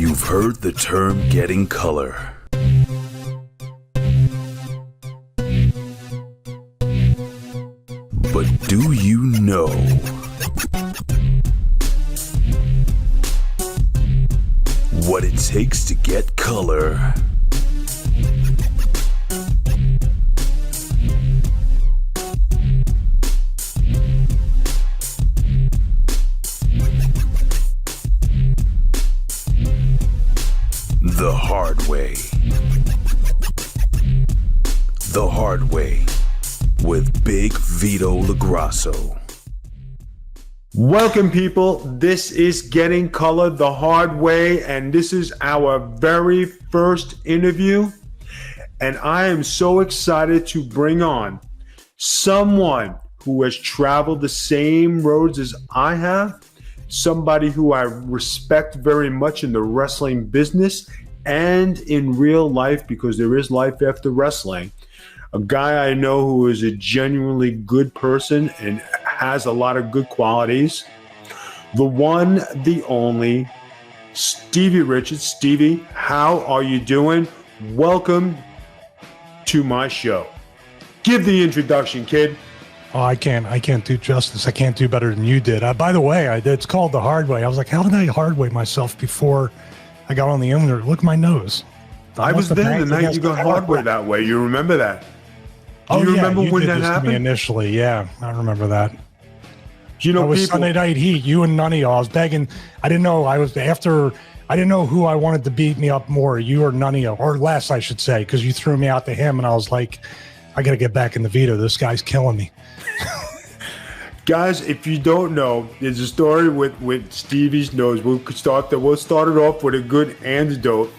You've heard the term getting color. But do you know what it takes to get color? The hard way. The hard way with Big Vito LaGrasso. Welcome, people. This is Getting Color the Hard Way, and this is our very first interview. And I am so excited to bring on someone who has traveled the same roads as I have, somebody who I respect very much in the wrestling business and in real life, because there is life after wrestling. A guy I know who is a genuinely good person and has a lot of good qualities. The one, the only, Stevie Richards. Stevie, how are you doing? Welcome to my show. Give the introduction, kid. Oh, I can't do justice. I can't do better than you did. By the way, it's called the hard way. I was like, how did I hard way myself before I got on the internet? Look at my nose. I was there the night you got hard way that way. You remember that? Do you remember when that happened? To me initially, yeah, I remember that. You know, it was Sunday Night Heat. You and none of y'all. I was begging. I didn't know. I didn't know who I wanted to beat me up more. You or none of y'all, or less, I should say, because you threw me out to him, and I was like, I got to get back in the Vito. This guy's killing me. Guys, if you don't know, there's a story with Stevie's nose. We'll start it off with a good antidote.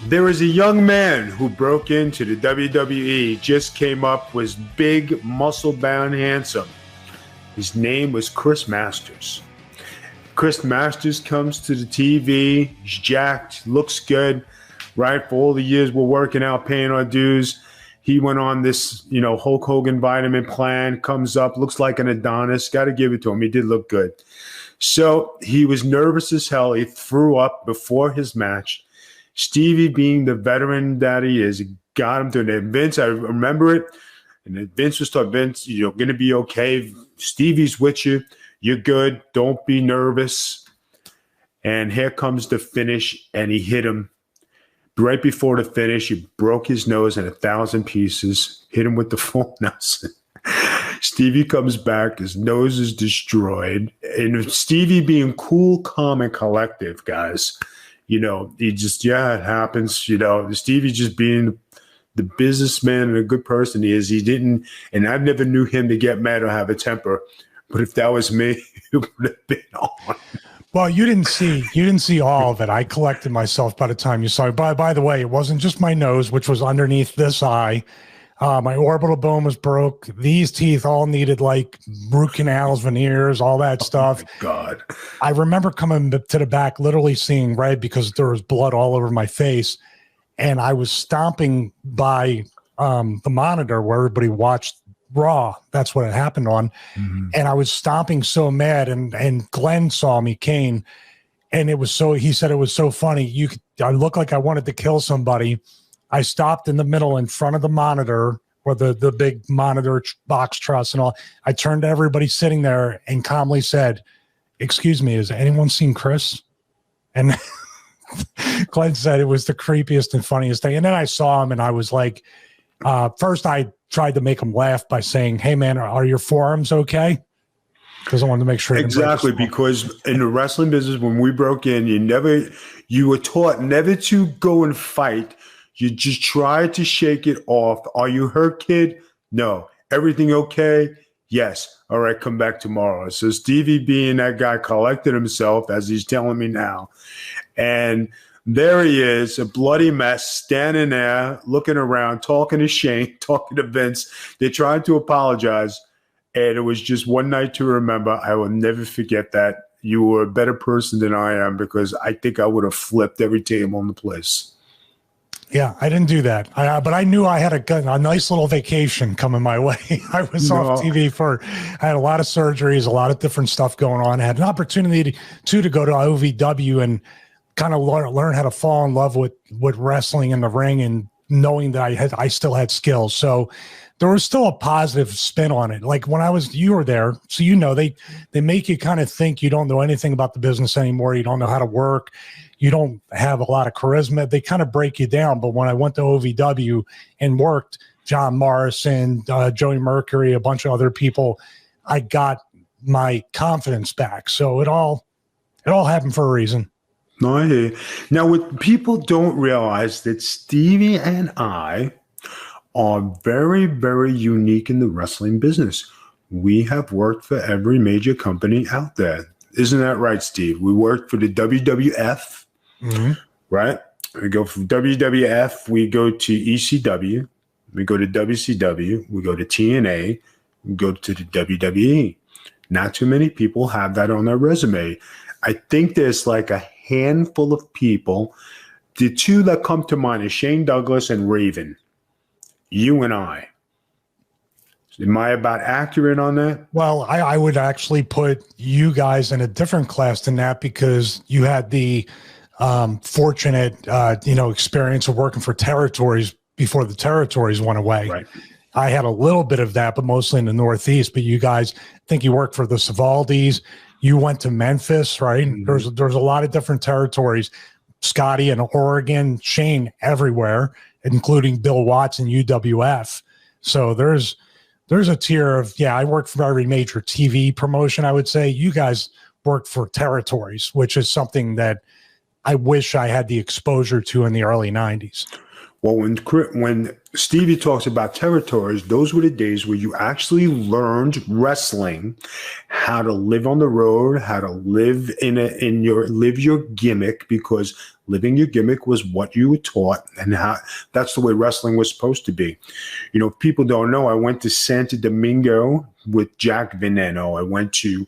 There is a young man who broke into the WWE, just came up, was big, muscle-bound, handsome. His name was Chris Masters. Chris Masters comes to the TV. He's jacked, looks good, right? For all the years we're working out, paying our dues. He went on this, Hulk Hogan vitamin plan, comes up, looks like an Adonis. Got to give it to him. He did look good. So he was nervous as hell. He threw up before his match. Stevie, being the veteran that he is, got him to it. Vince, I remember it. And Vince was talking, Vince, you're going to be okay. Stevie's with you. You're good. Don't be nervous. And here comes the finish, and he hit him. Right before the finish, he broke his nose in 1,000 pieces, hit him with the full Nelson. Stevie comes back. His nose is destroyed. And Stevie being cool, calm, and collective, guys. He just, it happens. Stevie just being the businessman and a good person he is. He didn't, and I never knew him to get mad or have a temper. But if that was me, it would have been on. Well, you didn't see all of it. I collected myself by the time you saw it. By the way, it wasn't just my nose, which was underneath this eye. My orbital bone was broke. These teeth all needed like root canals, veneers, all that stuff. Oh my God. I remember coming to the back, literally seeing red because there was blood all over my face. And I was stomping by the monitor where everybody watched Raw. That's what it happened on. Mm-hmm. And I was stomping so mad, and Glenn saw me, Kane, and he said it was so funny. I looked like I wanted to kill somebody. I stopped in the middle in front of the monitor, or the big monitor box truss and all. I turned to everybody sitting there and calmly said, "Excuse me, has anyone seen Chris?" And Glenn said it was the creepiest and funniest thing. And then I saw him, and I was like, first I tried to make him laugh by saying, "Hey man, are your forearms okay?" Because I wanted to make sure. Exactly, because in the wrestling business, when we broke in, you were taught never to go and fight. You just try to shake it off. Are you hurt, kid? No. Everything okay? Yes. All right, come back tomorrow. So Stevie, being that guy, collected himself, as he's telling me now. And there he is, a bloody mess, standing there, looking around, talking to Shane, talking to Vince. They tried to apologize, and it was just one night to remember. I will never forget that. You were a better person than I am, because I think I would have flipped every table in the place. Yeah, I didn't do that. But I knew I had a nice little vacation coming my way. I was off TV I had a lot of surgeries, a lot of different stuff going on. I had an opportunity to go to OVW and kind of learn how to fall in love with wrestling in the ring and knowing that I still had skills. So there was still a positive spin on it. Like when you were there, so they make you kind of think you don't know anything about the business anymore. You don't know how to work. You don't have a lot of charisma. They kind of break you down. But when I went to OVW and worked, John Morrison, Joey Mercury, a bunch of other people, I got my confidence back. So it all happened for a reason. No, I hear you. Now, what people don't realize that Stevie and I are very, very unique in the wrestling business. We have worked for every major company out there. Isn't that right, Steve? We worked for the WWF, right? We go from WWF, we go to ECW, we go to WCW, we go to TNA, we go to the WWE. Not too many people have that on their resume. I think there's like a handful of people. The two that come to mind is Shane Douglas and Raven. You and I. Am I about accurate on that? Well, I would actually put you guys in a different class than that because you had the fortunate, experience of working for territories before the territories went away. Right. I had a little bit of that, but mostly in the Northeast. But you guys, I think you worked for the Savaldis. You went to Memphis, right? Mm-hmm. There's a lot of different territories. Scotty in Oregon, Shane everywhere, including Bill Watts and UWF. So there's a tier of, I worked for every major TV promotion, I would say. You guys worked for territories, which is something that I wish I had the exposure to in the early 90s. Well, when Stevie talks about territories, those were the days where you actually learned wrestling, how to live on the road, how to live live your gimmick, because living your gimmick was what you were taught, and how that's the way wrestling was supposed to be. You know, people don't know. I went to Santo Domingo with Jack Veneno. I went to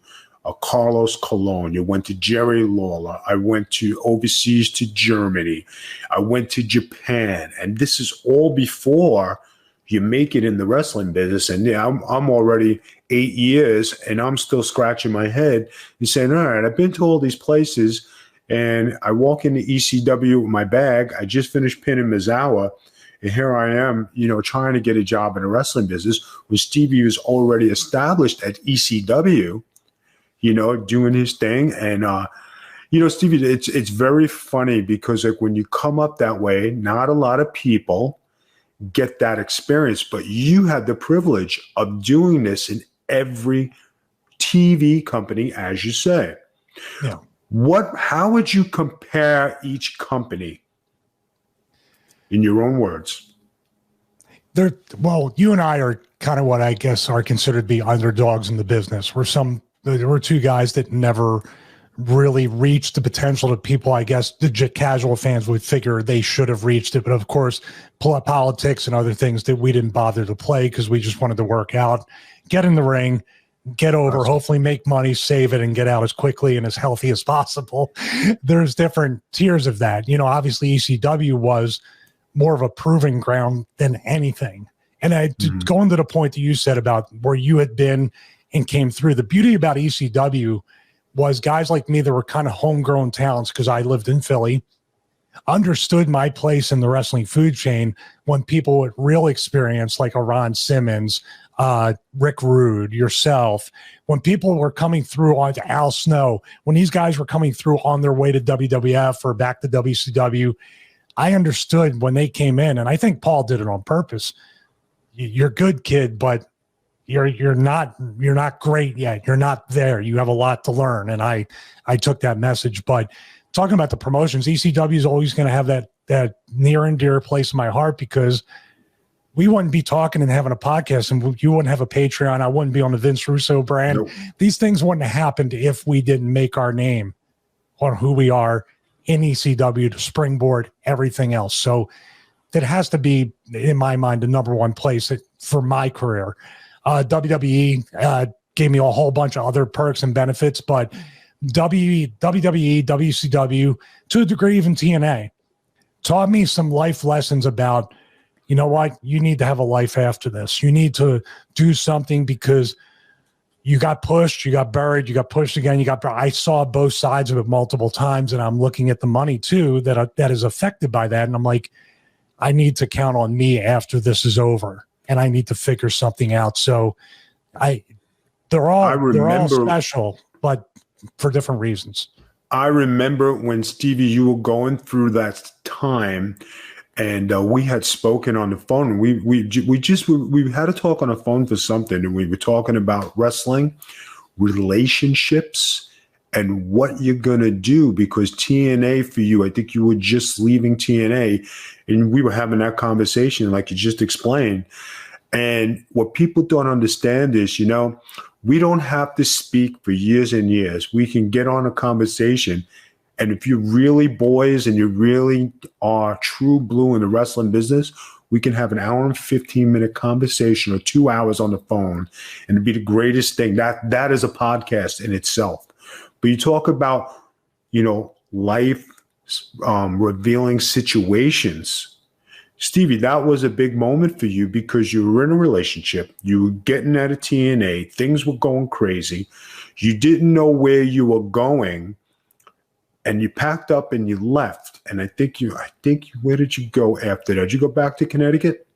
Carlos Colon. I went to Jerry Lawler. I went to overseas to Germany. I went to Japan. And this is all before you make it in the wrestling business. And I'm already 8 years and I'm still scratching my head and saying, all right, I've been to all these places and I walk into ECW with my bag. I just finished pinning Mizawa. And here I am, trying to get a job in the wrestling business when Stevie was already established at ECW, doing his thing. And, Stevie, it's very funny because like when you come up that way, not a lot of people get that experience, but you had the privilege of doing this in every TV company, as you say. Yeah. How would you compare each company in your own words? Well, you and I are kind of what I guess are considered to be underdogs in the business. There were two guys that never really reached the potential that people, I guess, the casual fans would figure they should have reached it. But of course, politics and other things that we didn't bother to play because we just wanted to work out, get in the ring, get over, awesome. Hopefully make money, save it, and get out as quickly and as healthy as possible. There's different tiers of that. Obviously ECW was more of a proving ground than anything. And going to the point that you said about where you had been and came through, the beauty about ECW was guys like me that were kind of homegrown talents because I lived in Philly, understood my place in the wrestling food chain when people with real experience like a Ron Simmons, Rick Rude, yourself, when people were coming through on Al Snow, when these guys were coming through on their way to WWF or back to WCW, I understood when they came in, and I think Paul did it on purpose. You're good, kid, but you're not great yet. You're not there. You have a lot to learn. And I took that message. But talking about the promotions, ECW is always going to have that near and dear place in my heart because we wouldn't be talking and having a podcast, and you wouldn't have a Patreon. I wouldn't be on the Vince Russo brand. Nope. These things wouldn't have happened if we didn't make our name on who we are in ECW to springboard everything else. So that has to be, in my mind, the number one place for my career. WWE gave me a whole bunch of other perks and benefits, but WWE, WCW, to a degree, even TNA, taught me some life lessons about, you know what, you need to have a life after this. You need to do something because you got pushed, you got buried, you got pushed again, I saw both sides of it multiple times, and I'm looking at the money too that is affected by that. And I'm like, I need to count on me after this is over, and I need to figure something out. So they're all special, but for different reasons. I remember when, Stevie, you were going through that time, and we had spoken on the phone. We had to talk on the phone for something, and we were talking about wrestling, relationships, and what you're gonna do, because TNA for you, I think you were just leaving TNA, and we were having that conversation like you just explained. And what people don't understand is, we don't have to speak for years and years. We can get on a conversation. And if you're really boys and you really are true blue in the wrestling business, we can have an hour and 15-minute conversation or 2 hours on the phone, and it'd be the greatest thing. That is a podcast in itself. But you talk about, life revealing situations. Stevie, that was a big moment for you because you were in a relationship. You were getting out of TNA. Things were going crazy. You didn't know where you were going, and you packed up and you left. And I think where did you go after that? Did you go back to Connecticut?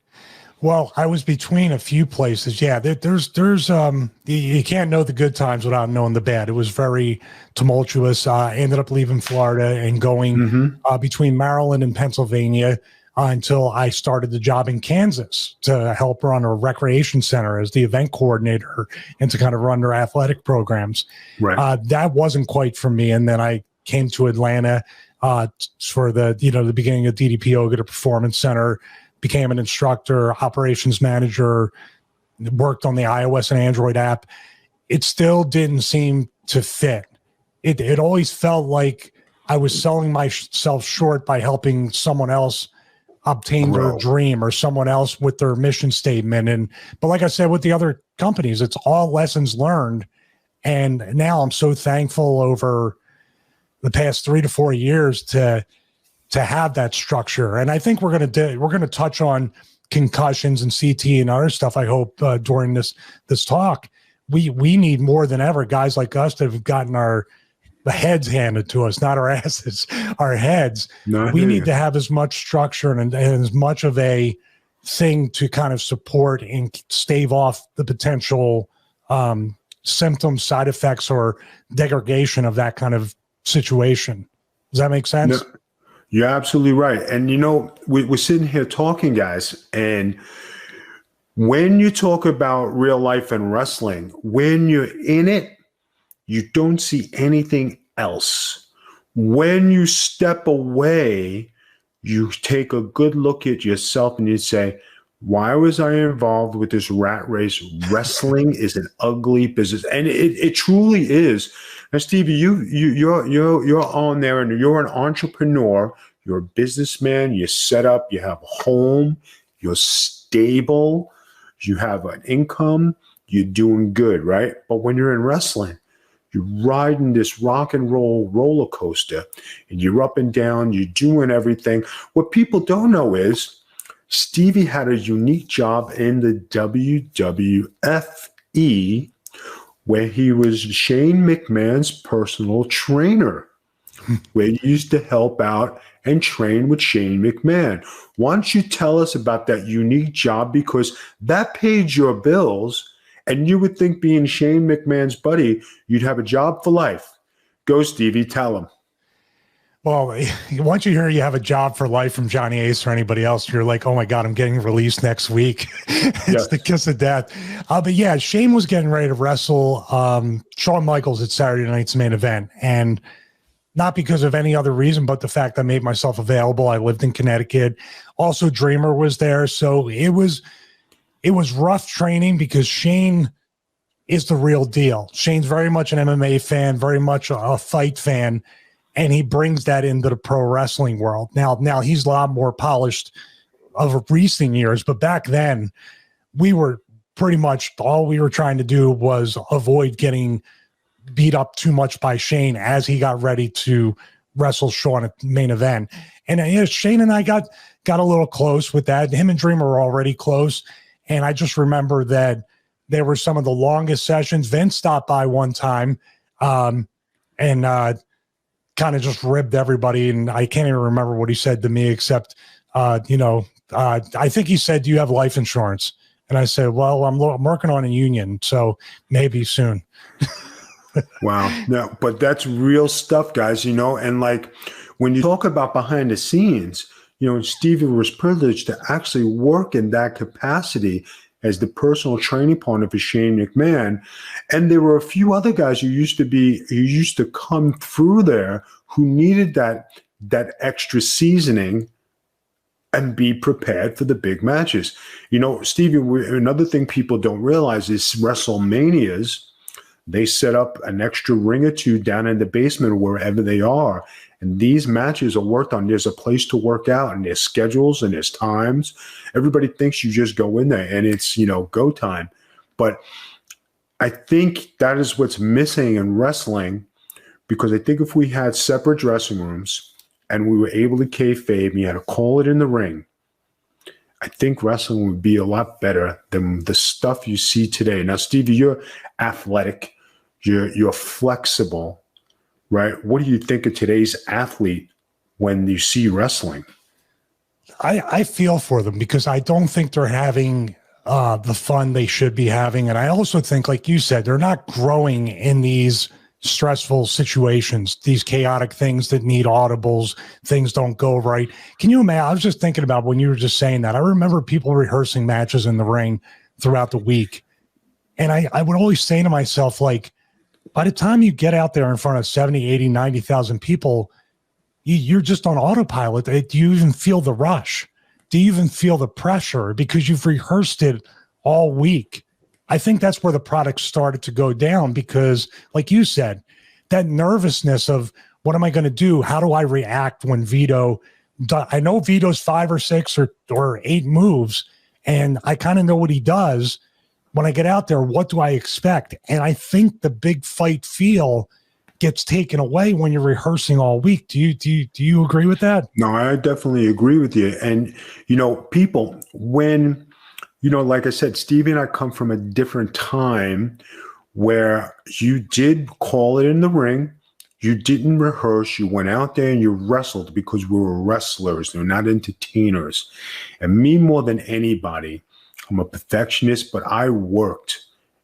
Well, I was between a few places. Yeah, there's you can't know the good times without knowing the bad. It was very tumultuous. I ended up leaving Florida and going between Maryland and Pennsylvania until I started the job in Kansas to help run a recreation center as the event coordinator and to kind of run their athletic programs. Right. That wasn't quite for me. And then I came to Atlanta for the beginning of DDP Yoga, the Performance Center, became an instructor, operations manager, worked on the iOS and Android app. It still didn't seem to fit. It always felt like I was selling myself short by helping someone else obtain their dream, or someone else with their mission statement. But like I said, with the other companies, it's all lessons learned. And now I'm so thankful over the past 3 to 4 years to have that structure. And I think we're going to touch on concussions and CT and other stuff, I hope, during this talk. We need more than ever guys like us that have gotten the heads handed to us, not our asses, our heads. We need to have as much structure and as much of a thing to kind of support and stave off the potential symptoms, side effects, or degradation of that kind of situation. Does that make sense? No, you're absolutely right. And, we're sitting here talking, guys, and when you talk about real life and wrestling, when you're in it, you don't see anything else. When you step away, you take a good look at yourself and you say, why was I involved with this rat race? Wrestling is an ugly business. And it truly is. Now, Stevie, you're on there, and you're an entrepreneur. You're a businessman. You're set up. You have a home. You're stable. You have an income. You're doing good, right? But when you're in wrestling, you're riding this rock and roll roller coaster, and you're up and down, you're doing everything. What people don't know is Stevie had a unique job in the WWFE, where he was Shane McMahon's personal trainer, where he used to help out and train with Shane McMahon. Why don't you tell us about that unique job? Because that paid your bills. And you would think, being Shane McMahon's buddy, you'd have a job for life. Go, Stevie, tell him. Well, once you hear you have a job for life from Johnny Ace or anybody else, you're like, oh my God, I'm getting released next week. It's the kiss of death. But yeah, Shane was getting ready to wrestle Shawn Michaels at Saturday night's main event. And not because of any other reason, but the fact I made myself available. I lived in Connecticut. Also, Dreamer was there. So it was rough training because Shane is the real deal. Shane's very much an MMA fan, very much a fight fan, and he brings that into the pro wrestling world. Now he's a lot more polished of recent years, but back then we were pretty much, all we were trying to do was avoid getting beat up too much by Shane as he got ready to wrestle Shawn at the main event. And Shane and I got a little close with that. Him and Dreamer were already close. And I just remember that They were some of the longest sessions. Vince stopped by one time and kind of just ribbed everybody. And I can't even remember what he said to me, except, I think he said, "Do you have life insurance?" And I said, "Well, I'm working on a union, so maybe soon." Wow. No, but that's real stuff, guys, and like when you talk about behind the scenes, Stevie was privileged to actually work in that capacity as the personal training partner for Shane McMahon. And there were a few other guys who used to come through there who needed that extra seasoning and be prepared for the big matches. Stevie, another thing people don't realize is WrestleManias, they set up an extra ring or two down in the basement wherever they are. And these matches are worked on. There's a place to work out, and there's schedules and there's times. Everybody thinks you just go in there and it's, go time. But I think that is what's missing in wrestling, because I think if we had separate dressing rooms and we were able to kayfabe and you had to call it in the ring, I think wrestling would be a lot better than the stuff you see today. Now, Stevie, you're athletic. You're flexible, right? What do you think of today's athlete when you see wrestling? I feel for them because I don't think they're having the fun they should be having. And I also think, like you said, they're not growing in these stressful situations, these chaotic things that need audibles, things don't go right. Can you imagine? I was just thinking about when you were just saying that. I remember people rehearsing matches in the ring throughout the week. And I would always say to myself, like, by the time you get out there in front of 70, 80, 90,000 people, you're just on autopilot. Do you even feel the rush? Do you even feel the pressure? Because you've rehearsed it all week. I think that's where the product started to go down because, like you said, that nervousness of what am I going to do? How do I react when Vito I know Vito's 5 or 6 or 8 moves, and I kind of know what he does. When I get out there, what do I expect? And I think the big fight feel gets taken away when you're rehearsing all week. Do you agree with that? No, I definitely agree with you. And, people, when, like I said, Stevie and I come from a different time where you did call it in the ring. You didn't rehearse. You went out there and you wrestled because we were wrestlers. We're not entertainers. And me more than anybody, I'm a perfectionist, but I worked.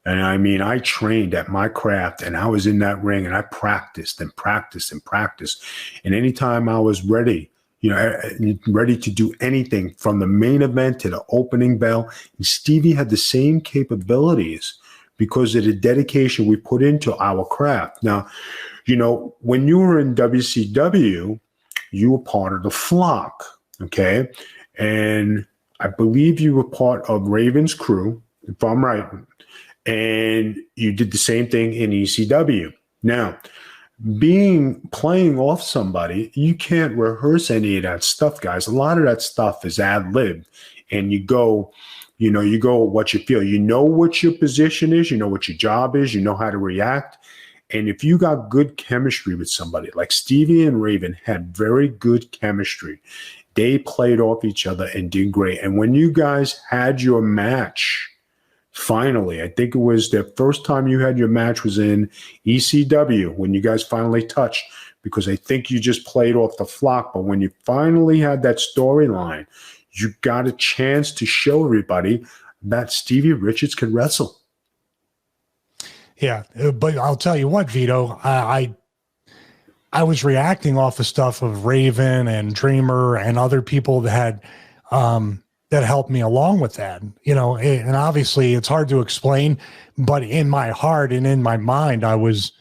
And I trained at my craft, and I was in that ring and I practiced and practiced and practiced. And anytime I was ready, ready to do anything from the main event to the opening bell, and Stevie had the same capabilities because of the dedication we put into our craft. Now, when you were in WCW, you were part of the flock, okay? And I believe you were part of Raven's crew, if I'm right. And you did the same thing in ECW. Now, playing off somebody, you can't rehearse any of that stuff, guys. A lot of that stuff is ad-libbed. And you go what you feel. You know what your position is. You know what your job is. You know how to react. And if you got good chemistry with somebody, like Stevie and Raven had very good chemistry, they played off each other and did great. And when you guys had your match, finally, I think it was the first time you had your match was in ECW when you guys finally touched, because I think you just played off the flock. But when you finally had that storyline, you got a chance to show everybody that Stevie Richards could wrestle. Yeah, but I'll tell you what, Vito, I was reacting off the stuff of Raven and Dreamer and other people that had that helped me along with that, and obviously it's hard to explain, but in my heart and in my mind, I was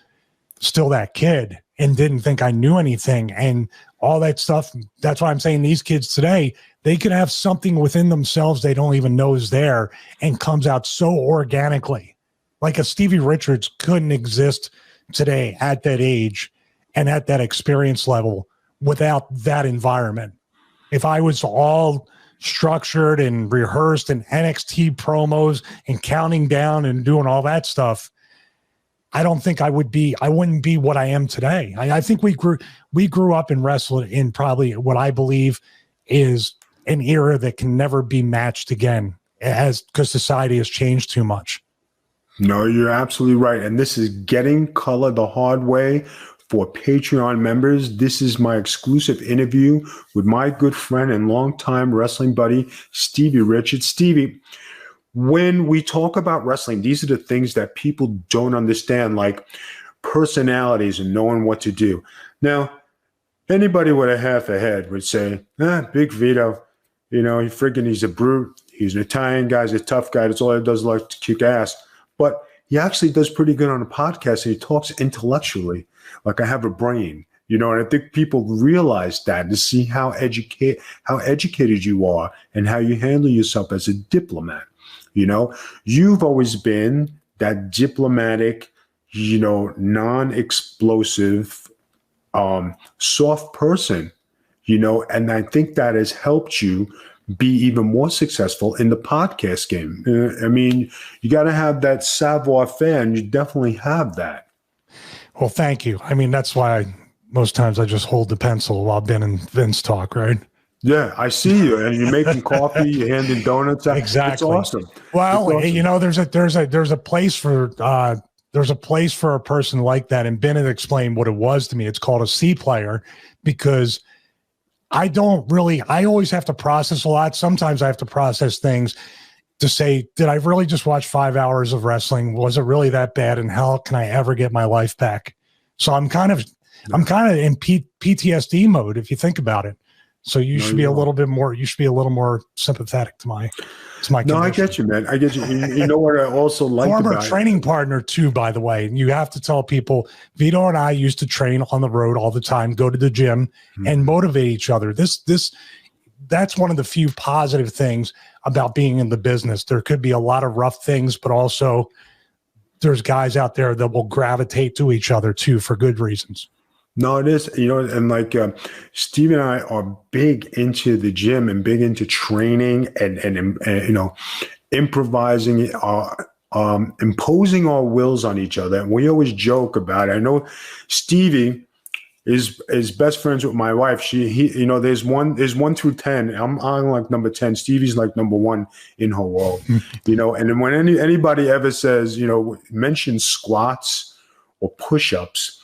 still that kid and didn't think I knew anything and all that stuff. That's why I'm saying these kids today, they could have something within themselves they don't even know is there and comes out so organically. Like a Stevie Richards couldn't exist today at that age and at that experience level without that environment. If I was all structured and rehearsed and NXT promos and counting down and doing all that stuff, I don't think I wouldn't be what I am today. I think we grew up and wrestled in probably what I believe is an era that can never be matched again, because society has changed too much. No, you're absolutely right. And this is Getting Color the Hard Way for Patreon members. This is my exclusive interview with my good friend and longtime wrestling buddy, Stevie Richards. Stevie, when we talk about wrestling, these are the things that people don't understand, like personalities and knowing what to do. Now, anybody with a half a head would say, Big Vito, he's a brute. He's an Italian guy. He's a tough guy. That's all he does, like to kick ass. But he actually does pretty good on a podcast, and he talks intellectually, like I have a brain, and I think people realize that to see how educated you are and how you handle yourself as a diplomat. You've always been that diplomatic, non-explosive, soft person, and I think that has helped you be even more successful in the podcast game. I mean, you got to have that savoir-faire, and you definitely have that. Well, thank you. I mean, that's why most times I just hold the pencil while Ben and Vince talk, right? Yeah, I see you, and you're making coffee, you're handing donuts out. Exactly. It's awesome. Well, it's awesome. There's a place for a person like that, and Ben had explained what it was to me. It's called a C player, because I always have to process a lot. Sometimes I have to process things to say, did I really just watch 5 hours of wrestling? Was it really that bad? And how can I ever get my life back? So I'm kind of in PTSD mode, if you think about it. So you should be a little more sympathetic to my condition. No, I get you, man. I get you. You know what I also like Former about training partner too, by the way. You have to tell people, Vito and I used to train on the road all the time, go to the gym and motivate each other. That's one of the few positive things about being in the business. There could be a lot of rough things, but also there's guys out there that will gravitate to each other too for good reasons. No, it is, and like Steve and I are big into the gym and big into training and improvising, imposing our wills on each other. And we always joke about it. I know Stevie is best friends with my wife. There's 1 through 10. I'm like number 10. Stevie's like number 1 in her world, and then when anybody ever says, mention squats or push-ups,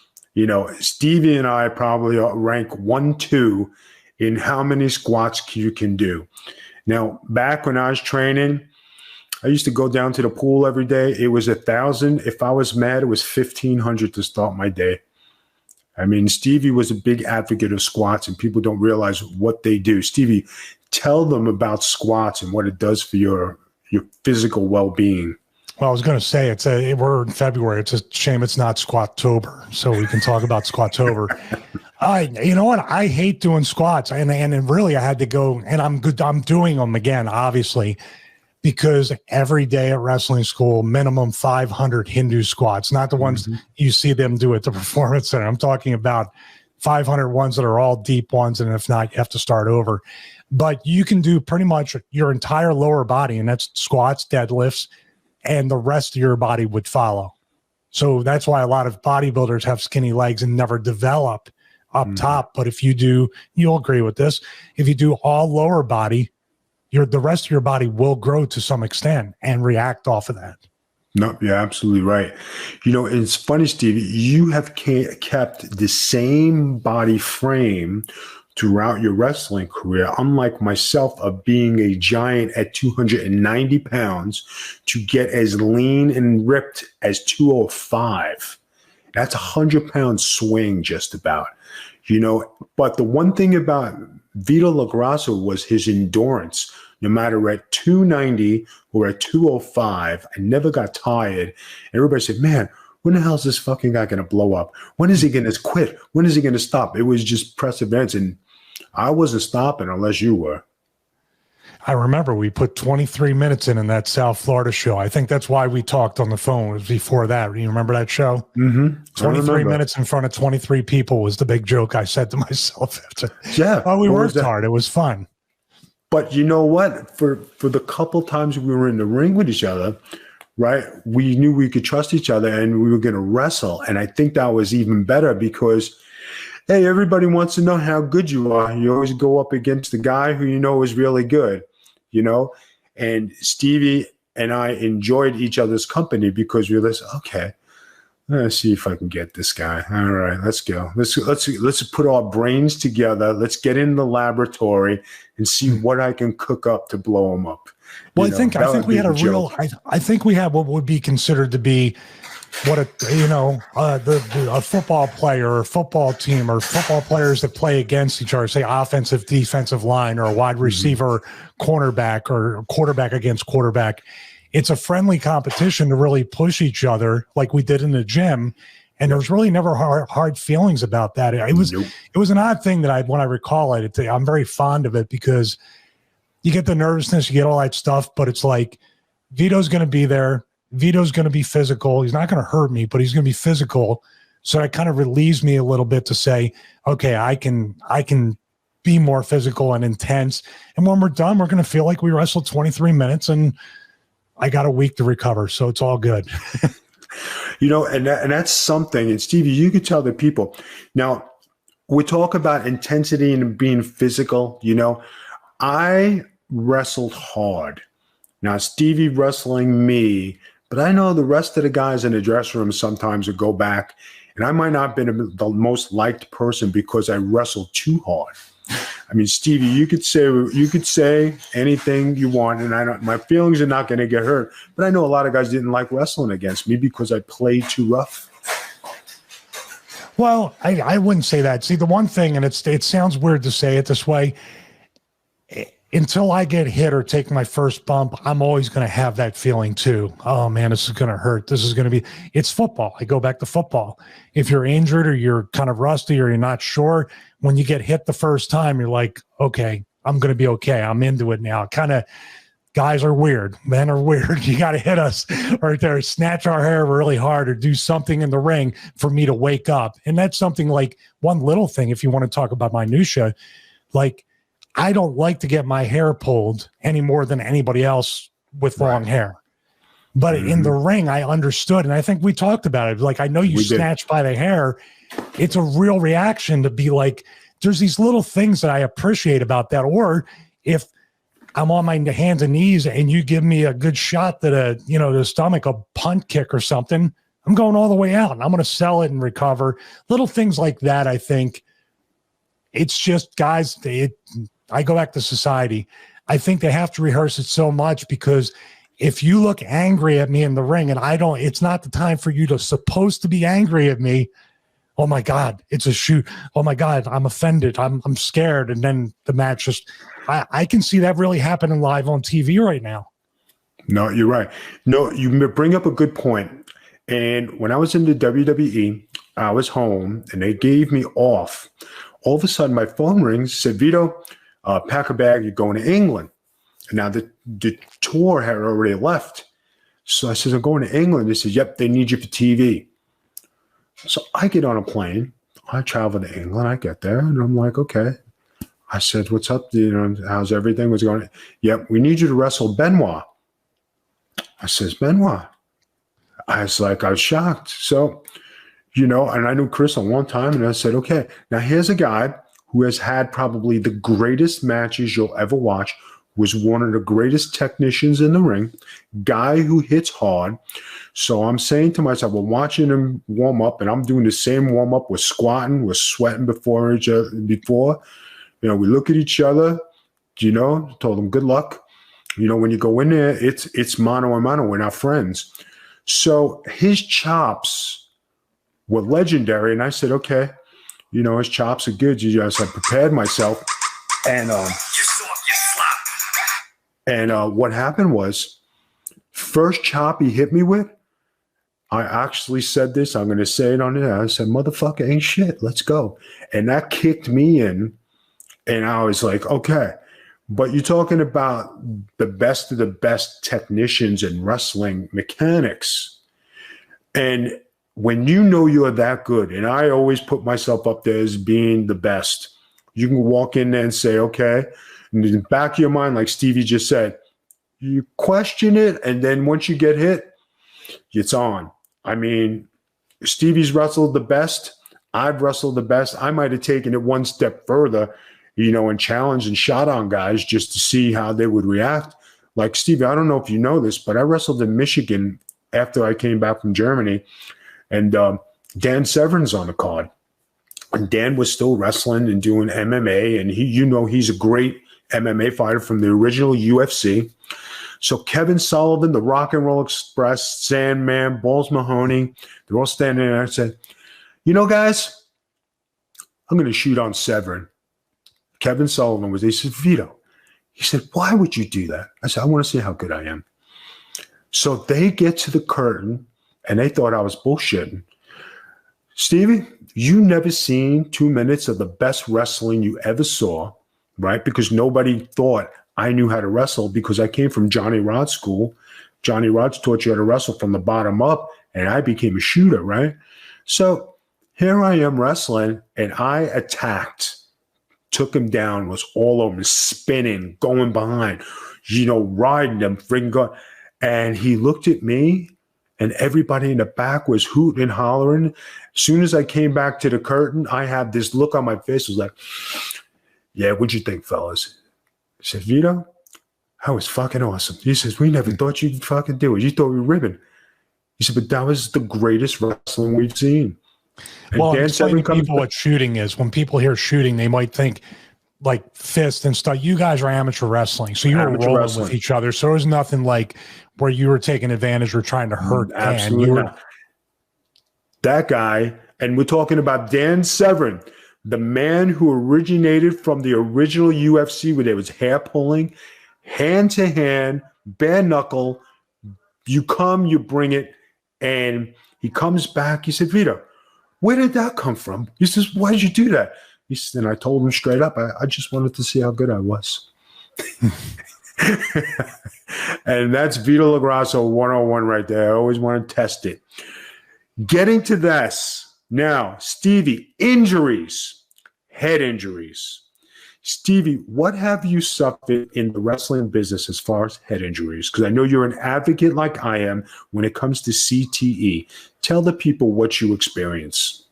Stevie and I probably rank 1, 2 in how many squats you can do. Now, back when I was training, I used to go down to the pool every day. It was 1,000. If I was mad, it was 1,500 to start my day. I mean, Stevie was a big advocate of squats, and people don't realize what they do. Stevie, tell them about squats and what it does for your physical well-being. Well, I was going to say we're in February. It's a shame it's not Squattober, so we can talk about Squattober. You know what? I hate doing squats, and really I had to go, and I'm doing them again, obviously, because every day at wrestling school, minimum 500 Hindu squats, not the ones you see them do at the Performance Center. I'm talking about 500 ones that are all deep ones, and if not, you have to start over. But you can do pretty much your entire lower body, and that's squats, deadlifts, and the rest of your body would follow. So that's why a lot of bodybuilders have skinny legs and never develop up top. But if you do, you'll agree with this, if you do all lower body, the rest of your body will grow to some extent and react off of that. No, you're absolutely right. It's funny, Stevie, you have kept the same body frame throughout your wrestling career, unlike myself of being a giant at 290 pounds to get as lean and ripped as 205. That's a 100-pound swing just about, But the one thing about Vito LaGrasso was his endurance. No matter at 290 or at 205, I never got tired. And everybody said, man, when the hell is this fucking guy going to blow up? When is he going to quit? When is he going to stop? It was just perseverance. And I wasn't stopping unless you were. I remember we put 23 minutes in that South Florida show. I think that's why we talked on the phone. It was before that. You remember that show? Mm-hmm. 23 minutes in front of 23 people was the big joke I said to myself. Yeah. Oh, we worked hard. It was fun. But you know what? For the couple times we were in the ring with each other, right, we knew we could trust each other and we were going to wrestle. And I think that was even better because, hey, everybody wants to know how good you are. You always go up against the guy who is really good, And Stevie and I enjoyed each other's company because we were like, okay, let's see if I can get this guy. All right, let's go. Let's put our brains together. Let's get in the laboratory and see what I can cook up to blow him up. Well, I think we had I think we had what would be considered to be what a football player or football team or football players that play against each other, say offensive, defensive line, or a wide receiver, cornerback, or quarterback against quarterback. It's a friendly competition to really push each other like we did in the gym. And there was really never hard feelings about that. It was an odd thing that when I recall it, I'm very fond of it because you get the nervousness, you get all that stuff, but it's like Vito's going to be there. Vito's going to be physical. He's not going to hurt me, but he's going to be physical. So it kind of relieves me a little bit to say, okay, I can be more physical and intense. And when we're done, we're going to feel like we wrestled 23 minutes and I got a week to recover. So it's all good. And that's something. And Stevie, you could tell the people. Now, we talk about intensity and being physical. I wrestled hard. Now, Stevie wrestling me, but I know the rest of the guys in the dressing room sometimes would go back, and I might not have been the most liked person because I wrestled too hard. I mean, Stevie, you could say anything you want, and my feelings are not going to get hurt. But I know a lot of guys didn't like wrestling against me because I played too rough. Well, I wouldn't say that. See, the one thing, and it sounds weird to say it this way, until I get hit or take my first bump, I'm always going to have that feeling too. Oh man, this is going to hurt. This is going to be, it's football. I go back to football. If you're injured or you're kind of rusty or you're not sure, when you get hit the first time, you're like, okay, I'm going to be okay. I'm into it now. Guys are weird. Men are weird. You got to hit us or snatch our hair really hard or do something in the ring for me to wake up. And that's something like one little thing, if you want to talk about minutia, like, I don't like to get my hair pulled any more than anybody else with long hair. But in the ring, I understood. And I think we talked about it. Like, I know you snatched by the hair. It's a real reaction to be like, there's these little things that I appreciate about that. Or if I'm on my hands and knees and you give me a good shot to the stomach, a punt kick or something, I'm going all the way out and I'm going to sell it and recover. Little things like that, I think. It's just, guys, I go back to society. I think they have to rehearse it so much because if you look angry at me in the ring and it's not the time for you to supposed to be angry at me. Oh my God, it's a shoot. Oh my God, I'm offended. I'm scared. And then the match I can see that really happening live on TV right now. No, you're right. No, you bring up a good point. And when I was in the WWE, I was home and they gave me off. All of a sudden my phone rings, said, Vito, pack a bag, you're going to England. And now the tour had already left. So I said, I'm going to England. They said, yep, they need you for TV. So I get on a plane. I travel to England. I get there and I'm like, okay. I said, what's up? How's everything? What's going on? Yep, we need you to wrestle Benoit. I says, Benoit. I was shocked. So, and I knew Chris a long time. And I said, okay, now here's a guy who has had probably the greatest matches you'll ever watch, was one of the greatest technicians in the ring, guy who hits hard. So I'm saying to myself, we're watching him warm up, and I'm doing the same warm up. We're squatting, we're sweating before each other. We look at each other, told him good luck. When you go in there, it's mano a mano. We're not friends. So his chops were legendary. And I said, okay, his chops are good. I prepared myself. And what happened was, first chop he hit me with, I actually said this. I'm going to say it on there. I said, motherfucker ain't shit. Let's go. And that kicked me in. And I was like, okay. But you're talking about the best of the best technicians in wrestling mechanics. And when you're that good, and I always put myself up there as being the best, you can walk in there and say, okay. And in the back of your mind, like Stevie just said, you question it. And then once you get hit, it's on. I mean, Stevie's wrestled the best. I've wrestled the best. I might have taken it one step further, and challenged and shot on guys just to see how they would react. like Stevie, I don't know if you know this, but I wrestled in Michigan after I came back from Germany, and Dan Severn's on the card. And Dan was still wrestling and doing MMA, and he's a great MMA fighter from the original UFC. So Kevin Sullivan, the Rock and Roll Express, Sandman, Balls Mahoney, they're all standing there. I said, guys, I'm going to shoot on Severn. Kevin Sullivan he said, Vito. He said, why would you do that? I said, I want to see how good I am. So they get to the curtain, and they thought I was bullshitting. Stevie, you never seen 2 minutes of the best wrestling you ever saw, right? Because nobody thought I knew how to wrestle because I came from Johnny Rod's school. Johnny Rod's taught you how to wrestle from the bottom up, and I became a shooter, right? So here I am wrestling, and I attacked, took him down, was all over, spinning, going behind, riding him, freaking going. And he looked at me, and everybody in the back was hooting and hollering. As soon as I came back to the curtain, I had this look on my face. It was like, yeah, what'd you think, fellas? I said, Vito, that was fucking awesome. He says, we never thought you'd fucking do it. You thought we were ribbing. He said, but that was the greatest wrestling we've seen. And well, Dan explain to Severn people what shooting is. When people hear shooting, they might think like fist and stuff. You guys are amateur wrestling, so you were rolling with each other. So it was nothing like where you were taking advantage or trying to hurt Dan. Absolutely not. That guy, and we're talking about Dan Severn, the man who originated from the original UFC where there was hair pulling, hand to hand, bare knuckle. You come, you bring it, and he comes back. He said, Vito, where did that come from? He says, why did you do that? He said, and I told him straight up, I just wanted to see how good I was. And that's Vito LaGrasso 101 right there. I always want to test it. Getting to this. Now, Stevie, injuries, head injuries. Stevie, what have you suffered in the wrestling business as far as head injuries? Because I know you're an advocate like I am when it comes to CTE. Tell the people what you experience.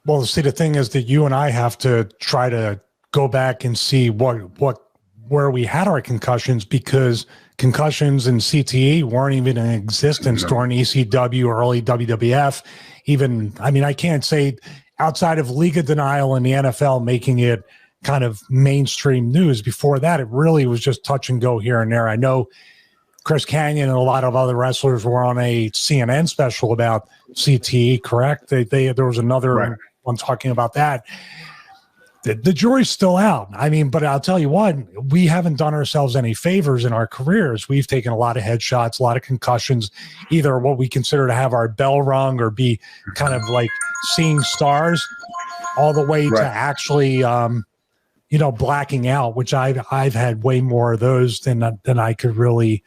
Well, see, the thing is that you and I have to try to go back and see where we had our concussions, because concussions and CTE weren't even in existence during ECW or early WWF. Even, I mean, I can't say outside of League of Denial and the NFL making it kind of mainstream news. Before that, it really was just touch and go here and there. I know Chris Kanyon and a lot of other wrestlers were on a CNN special about CTE, correct? There was another one talking about that. The jury's still out. I mean, but I'll tell you what, we haven't done ourselves any favors in our careers. We've taken a lot of headshots, a lot of concussions, either what we consider to have our bell rung or be kind of like seeing stars, all the way to actually, blacking out, which I've had way more of those than I could really,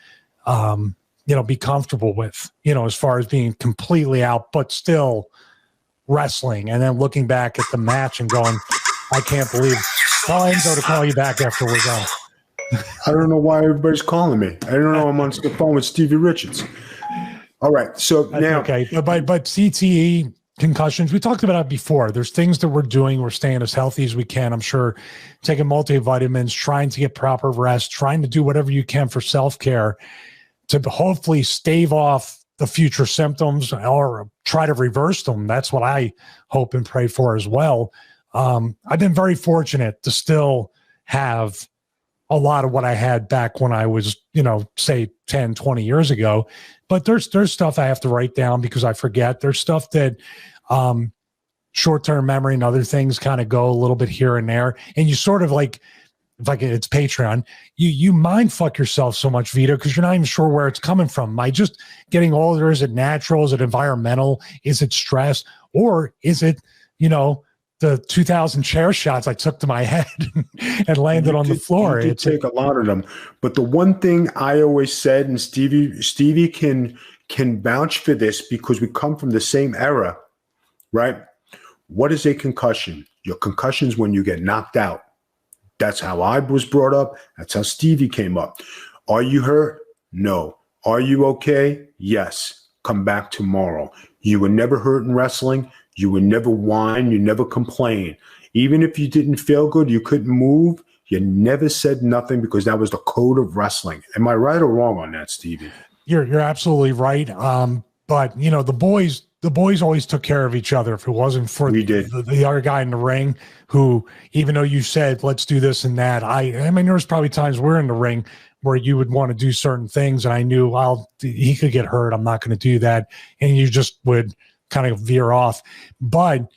be comfortable with, as far as being completely out, but still wrestling. And then looking back at the match and going, I can't believe I'll Enzo to call you back after we're done. I don't know why everybody's calling me. I don't know. I'm on the phone with Stevie Richards. All right. So now. Okay. But CTE, concussions, we talked about it before. There's things that we're doing. We're staying as healthy as we can. I'm sure taking multivitamins, trying to get proper rest, trying to do whatever you can for self-care to hopefully stave off the future symptoms or try to reverse them. That's what I hope and pray for as well. I've been very fortunate to still have a lot of what I had back when I was, say 10, 20 years ago. But there's stuff I have to write down because I forget. There's stuff that short-term memory and other things kind of go a little bit here and there. And you sort of like it's Patreon, you mind fuck yourself so much, Vito, because you're not even sure where it's coming from. Am I just getting older? Is it natural? Is it environmental? Is it stress? Or is it, the 2,000 chair shots I took to my head and landed on the floor? You take a lot of them. But the one thing I always said, and Stevie can vouch for this because we come from the same era, right? What is a concussion? Your concussion is when you get knocked out. That's how I was brought up. That's how Stevie came up. Are you hurt? No. Are you okay? Yes. Come back tomorrow. You were never hurt in wrestling. You would never whine. You never complain. Even if you didn't feel good, you couldn't move, You never said nothing because that was the code of wrestling. Am I right or wrong on that, Stevie? You're absolutely right. But you know, the boys always took care of each other. If it wasn't for the other guy in the ring, who, even though you said let's do this and that, I mean, there was probably times we're in the ring where you would want to do certain things, and I knew, he could get hurt, I'm not going to do that, and you just would kind of veer off. But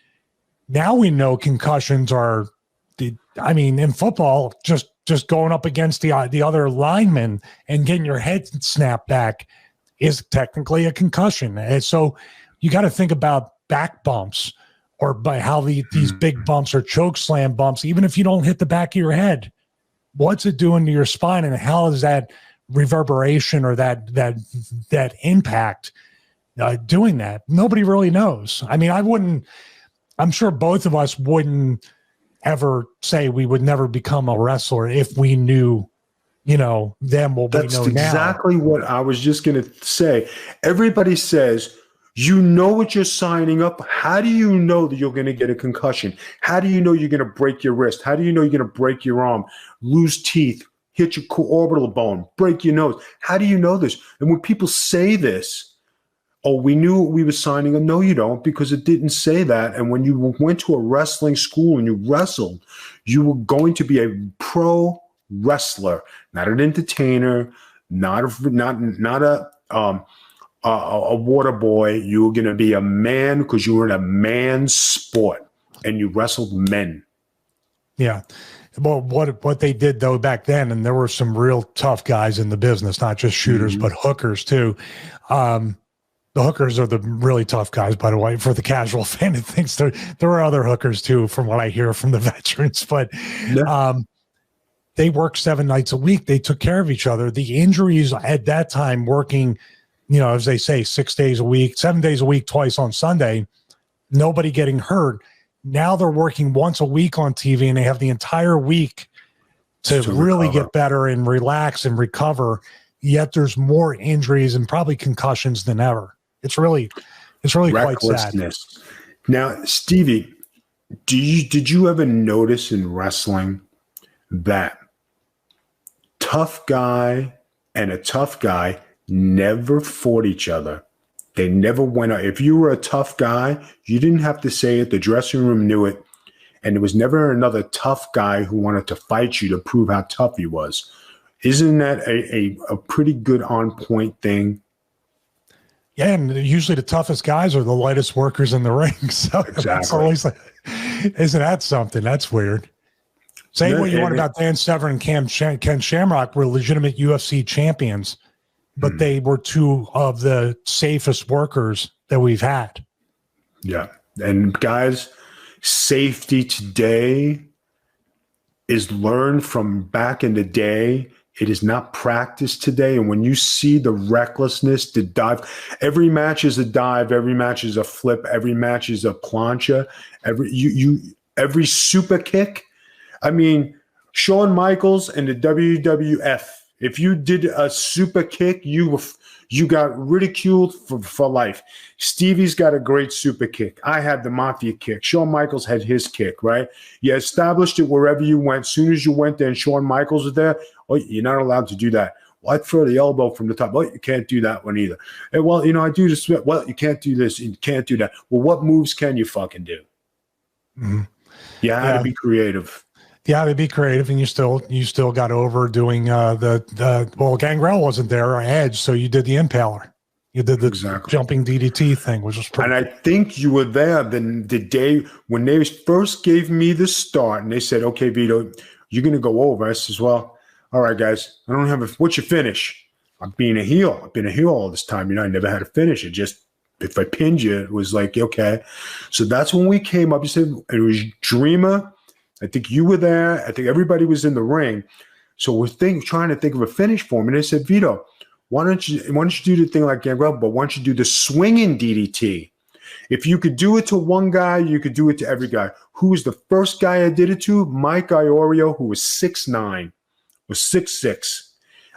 now we know concussions are, I mean, in football, just going up against the other lineman and getting your head snapped back is technically a concussion. And so you got to think about back bumps, or by how these big bumps or choke slam bumps, even if you don't hit the back of your head, what's it doing to your spine, and how is that reverberation or that impact doing that? Nobody really knows. I mean, I'm sure both of us wouldn't ever say we would never become a wrestler if we knew, them what we know now. That's exactly what I was just going to say. Everybody says, you know what you're signing up. How do you know that you're going to get a concussion? How do you know you're going to break your wrist? How do you know you're going to break your arm, lose teeth, hit your orbital bone, break your nose? How do you know this? And when people say this, oh, we knew what we were signing up. No, you don't, because it didn't say that. And when you went to a wrestling school and you wrestled, you were going to be a pro wrestler, not an entertainer, not a water boy. You were going to be a man because you were in a man's sport and you wrestled men. Yeah. Well, what they did though back then, and there were some real tough guys in the business, not just shooters, but hookers too. The hookers are the really tough guys, by the way, for the casual fan that thinks there are other hookers too, from what I hear from the veterans, but they worked 7 nights a week. They took care of each other. The injuries at that time, working, as they say, 6 days a week, 7 days a week, twice on Sunday, nobody getting hurt. Now they're working once a week on TV, and they have the entire week to really get better and relax and recover. Yet there's more injuries and probably concussions than ever. It's really quite sad. Now, Stevie, did you ever notice in wrestling that tough guy and a tough guy never fought each other? They never went out. If you were a tough guy, you didn't have to say it. The dressing room knew it. And there was never another tough guy who wanted to fight you to prove how tough he was. Isn't that a pretty good on point thing? Yeah, and usually the toughest guys are the lightest workers in the ring. So exactly. It's always like, isn't that something? That's weird. Say what you want about Dan Severn and Ken Shamrock were legitimate UFC champions, but they were two of the safest workers that we've had. Yeah. And guys, safety today is learned from back in the day. It is not practiced today. And when you see the recklessness, the dive, every match is a dive, every match is a flip, every match is a plancha, every super kick. I mean, Shawn Michaels and the WWF, if you did a super kick, you got ridiculed for life. Stevie's got a great super kick. I had the Mafia kick. Shawn Michaels had his kick, right? You established it wherever you went. As soon as you went there and Shawn Michaels was there, oh, you're not allowed to do that. Well, I'd throw the elbow from the top. Oh, you can't do that one either. And, well, I do this. Well, you can't do this. You can't do that. Well, what moves can you fucking do? Mm-hmm. You had to be creative. Yeah, to be creative, and you still got over doing well, Gangrel wasn't there, or Edge, so you did the Impaler. You did the jumping DDT thing, which was pretty. And I think you were there the day when they first gave me the start, and they said, "Okay, Vito, you're going to go over." I says, "Well, all right, guys, I don't have what's your finish?" I'm being a heel. I've been a heel all this time. I never had a finish. It just, if I pinned you, it was like, okay. So that's when we came up. You said it was Dreamer. I think you were there. I think everybody was in the ring. So we're trying to think of a finish for him. And they said, Vito, why don't you do the thing like Gangrel, but why don't you do the swinging DDT? If you could do it to one guy, you could do it to every guy. Who was the first guy I did it to? Mike Iorio, who was 6'9", was 6'6".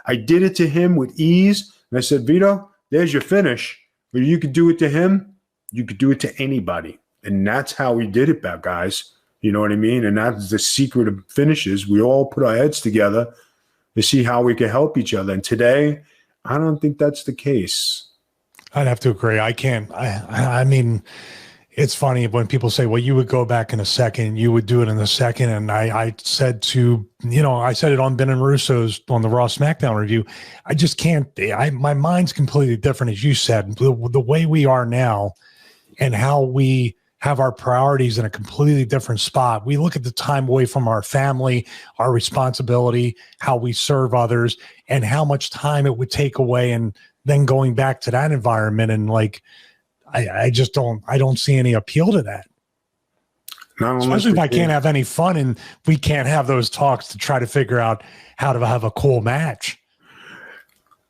I did it to him with ease. And I said, Vito, there's your finish. But you could do it to him. You could do it to anybody. And that's how we did it, guys. You know what I mean? And that's the secret of finishes. We all put our heads together to see how we can help each other. And today, I don't think that's the case. I'd have to agree. I can't. I mean, it's funny when people say, well, you would go back in a second, you would do it in a second. And I said to, I said it on Ben and Russo's on the Raw SmackDown review. I just can't. My mind's completely different, as you said. The way we are now and how we have our priorities in a completely different spot. We look at the time away from our family, our responsibility, how we serve others, and how much time it would take away, and then going back to that environment. And like, I just don't see any appeal to that. Especially if I can't have any fun and we can't have those talks to try to figure out how to have a cool match.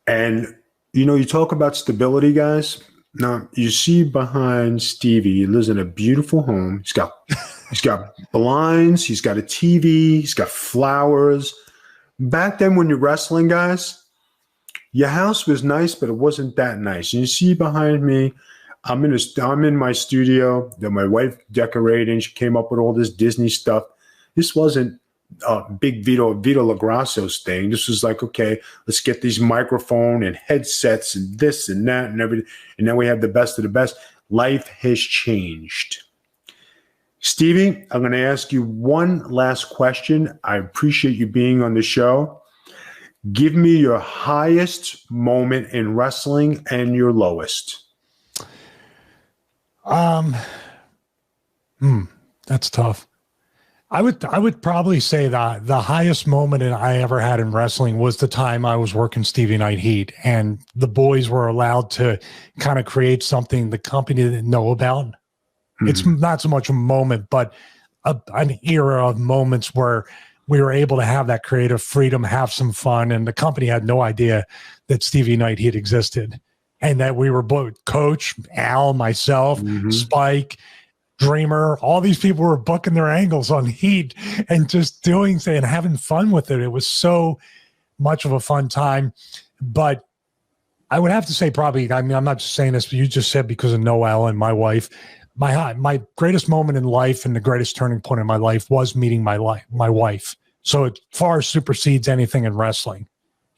And, you talk about stability, guys. Now, you see behind Stevie, he lives in a beautiful home. He's got blinds, he's got a TV, he's got flowers. Back then when you're wrestling, guys, your house was nice, but it wasn't that nice. And you see behind me, I'm in my studio that my wife decorating. She came up with all this Disney stuff. This wasn't big Vito LaGrasso's thing. This was like, okay, let's get these microphone and headsets and this and that and everything. And then we have the best of the best. Life has changed. Stevie, I'm going to ask you one last question. I appreciate you being on the show. Give me your highest moment in wrestling and your lowest. That's tough. I would probably say that the highest moment I ever had in wrestling was the time I was working Stevie Night Heat, and the boys were allowed to kind of create something the company didn't know about. Mm-hmm. It's not so much a moment, but an era of moments where we were able to have that creative freedom, have some fun, and the company had no idea that Stevie Night Heat existed, and that we were both Coach, Al, myself, mm-hmm. Spike, Dreamer, all these people were booking their angles on Heat and just doing and having fun with it. It was so much of a fun time. But I would have to say probably, I mean, I'm not just saying this, but you just said because of Noelle and my wife, my greatest moment in life and the greatest turning point in my life was meeting my wife. So it far supersedes anything in wrestling.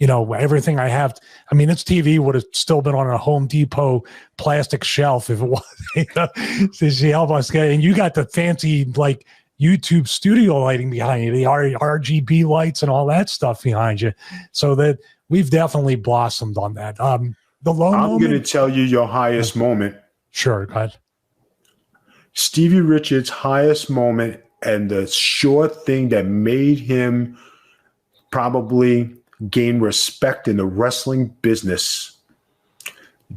Everything I have. I mean, this TV would have still been on a Home Depot plastic shelf if it was. So she helped us get, and you got the fancy like YouTube studio lighting behind you, the RGB lights and all that stuff behind you. So that we've definitely blossomed on that. The low moment. I'm going to tell you your highest moment. Sure, go ahead. Stevie Richards' highest moment, and the sure thing that made him probably gain respect in the wrestling business.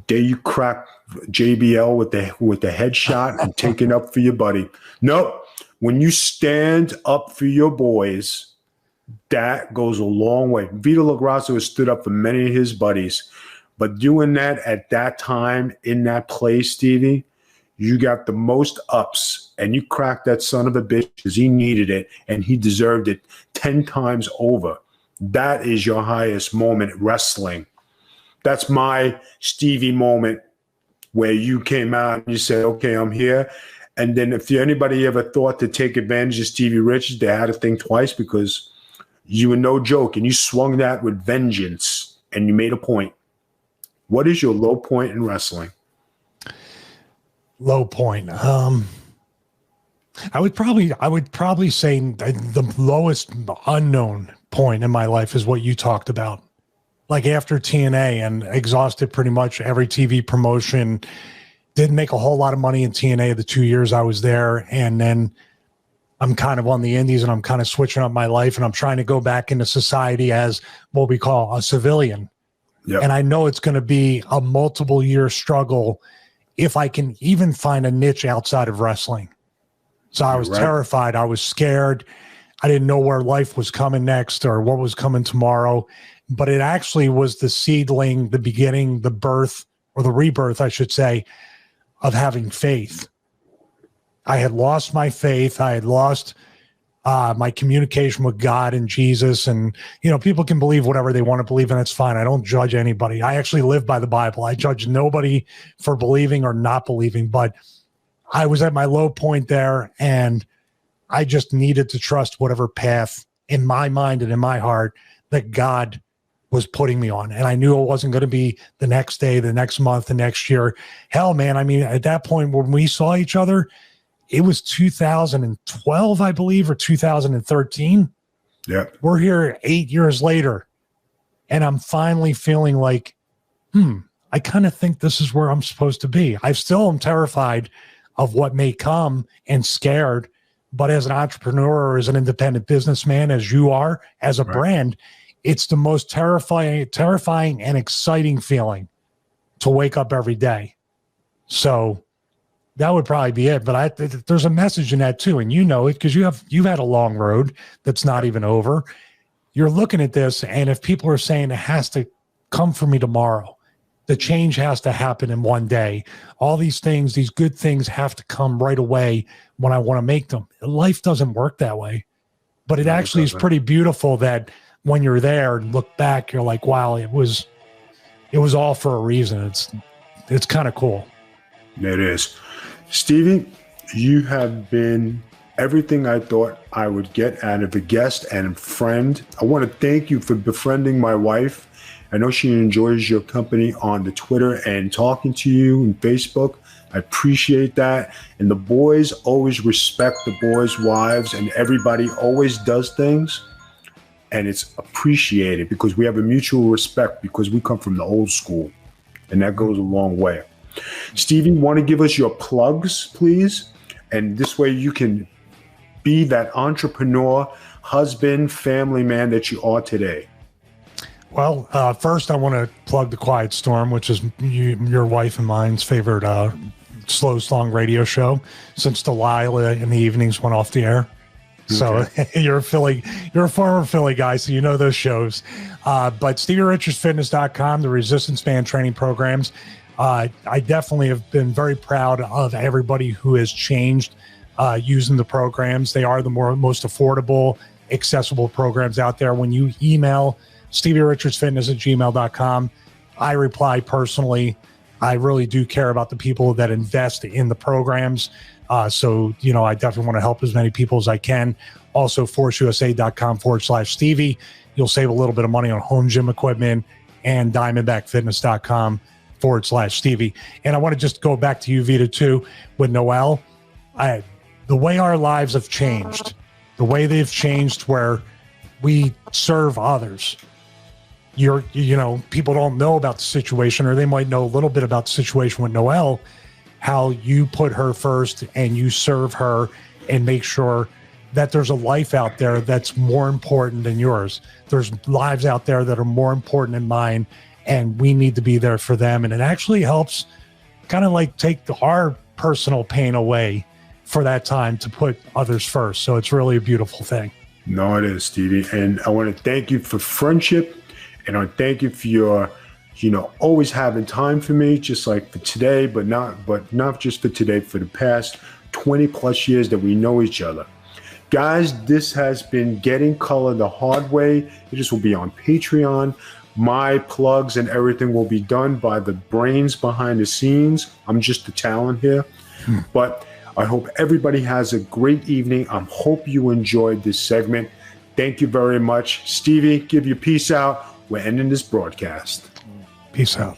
Day you crack JBL with the headshot and taking up for your buddy. Nope. When you stand up for your boys, that goes a long way. Vito LaGrasso has stood up for many of his buddies, but doing that at that time in that place, Stevie, you got the most ups, and you cracked that son of a bitch because he needed it and he deserved it 10 times over. That is your highest moment wrestling. That's my Stevie moment where you came out and you said, okay, I'm here. And then if anybody ever thought to take advantage of Stevie Richards, they had to think twice, because you were no joke and you swung that with vengeance and you made a point. What is your low point in wrestling? Low point. I would probably say the lowest unknown point in my life is what you talked about. Like after TNA and exhausted pretty much every TV promotion, didn't make a whole lot of money in TNA the 2 years I was there. And then I'm kind of on the indies and I'm kind of switching up my life and I'm trying to go back into society as what we call a civilian. Yep. And I know it's going to be a multiple year struggle if I can even find a niche outside of wrestling. So I was terrified. I was scared. I didn't know where life was coming next or what was coming tomorrow. But it actually was the seedling, the beginning, the birth, or the rebirth, I should say, of having faith. I had lost my faith. I had lost my communication with God and Jesus. And, people can believe whatever they want to believe, and it's fine. I don't judge anybody. I actually live by the Bible. I judge nobody for believing or not believing. But I was at my low point there, and I just needed to trust whatever path in my mind and in my heart that God was putting me on. And I knew it wasn't going to be the next day, the next month, the next year. Hell, man, I mean, at that point when we saw each other, it was 2012, I believe, or 2013. Yeah. We're here 8 years later, and I'm finally feeling like, I kind of think this is where I'm supposed to be. I still am terrified of what may come and scared, but as an entrepreneur, as an independent businessman, as you are, as a brand, it's the most terrifying and exciting feeling to wake up every day. So that would probably be it. But there's a message in that too, and you know it because you've had a long road that's not even over. You're looking at this, and if people are saying it has to come for me tomorrow, the change has to happen in one day. All these things, these good things have to come right away when I want to make them. Life doesn't work that way. But it actually is pretty beautiful that when you're there and look back, you're like, wow, it was all for a reason. It's kind of cool. It is. Stevie, you have been everything I thought I would get out of a guest and a friend. I want to thank you for befriending my wife. I know she enjoys your company on the Twitter and talking to you and Facebook. I appreciate that. And the boys always respect the boys' wives, and everybody always does things. And it's appreciated because we have a mutual respect because we come from the old school, and that goes a long way. Stevie, want to give us your plugs, please? And this way you can be that entrepreneur, husband, family man that you are today. Well, first I want to plug The Quiet Storm, which is your wife and mine's favorite slow song radio show since Delilah in the evenings went off the air. So you're a former Philly guy, so you know those shows. But StevieRichardsFitness.com, the resistance band training programs. I definitely have been very proud of everybody who has changed using the programs. They are the most affordable, accessible programs out there. When you email StevieRichardsFitness@gmail.com, I reply personally. I really do care about the people that invest in the programs. So, I definitely want to help as many people as I can. Also, ForceUSA.com/Stevie. You'll save a little bit of money on home gym equipment, and DiamondbackFitness.com/Stevie. And I want to just go back to you, Vito, too, with Noelle. The way our lives have changed, the way they've changed where we serve others. People don't know about the situation, or they might know a little bit about the situation with Noelle, how you put her first and you serve her and make sure that there's a life out there that's more important than yours. There's lives out there that are more important than mine, and we need to be there for them. And it actually helps kind of like take our personal pain away for that time to put others first. So it's really a beautiful thing. No, it is, Stevie. And I want to thank you for friendship, and I thank you for your, always having time for me, just like for today, but not just for today, for the past 20 plus years that we know each other. Guys, this has been Getting Color the Hard Way. This will be on Patreon. My plugs and everything will be done by the brains behind the scenes. I'm just the talent here. But I hope everybody has a great evening. I hope you enjoyed this segment. Thank you very much. Stevie, give your peace out. We're ending this broadcast. Peace out.